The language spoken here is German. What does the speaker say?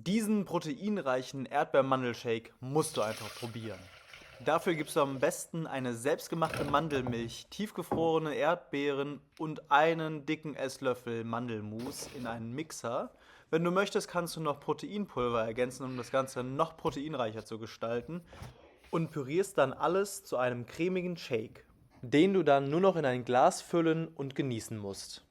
Diesen proteinreichen Erdbeermandelshake musst du einfach probieren. Dafür gibst du am besten eine selbstgemachte Mandelmilch, tiefgefrorene Erdbeeren und einen dicken Esslöffel Mandelmus in einen Mixer. Wenn du möchtest, kannst du noch Proteinpulver ergänzen, um das Ganze noch proteinreicher zu gestalten. Und pürierst dann alles zu einem cremigen Shake, den du dann nur noch in ein Glas füllen und genießen musst.